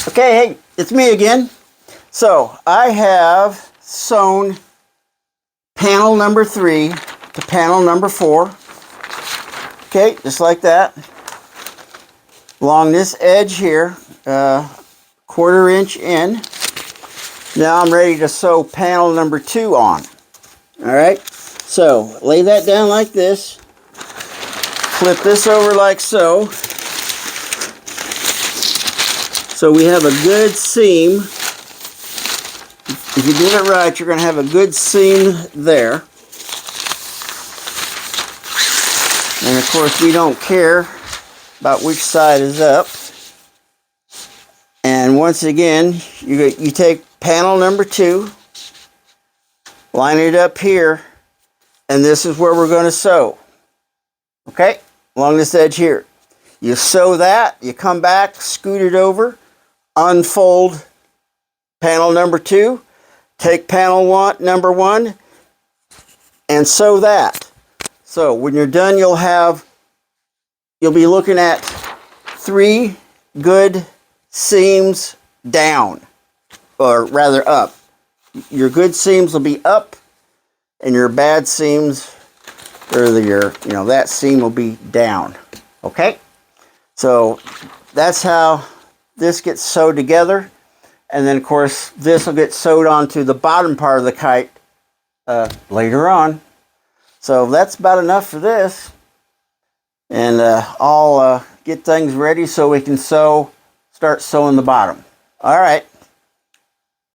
Okay, hey, it's me again. So I have sewn panel number 3 to panel number 4. Okay, just like that. Along this edge here, 1/4 inch in. Now I'm ready to sew panel number 2 on. Alright, so lay that down like this. Flip this over like so. So we have a good seam. If you did it right, you're going to have a good seam there. And of course, we don't care about which side is up. And once again, you take panel number 2, line it up here, and this is where we're going to sew. Okay, along this edge here. You sew that, you come back, scoot it over, unfold panel number 2, take panel number 1, and sew that. So when you're done, you'll be looking at 3 good seams down, or rather up. Your good seams will be up, and your bad seams, or that seam will be down. Okay, so that's how this gets sewed together, and then of course this will get sewed onto the bottom part of the kite later on. So that's about enough for this, and I'll get things ready so we can start sewing the bottom. All right.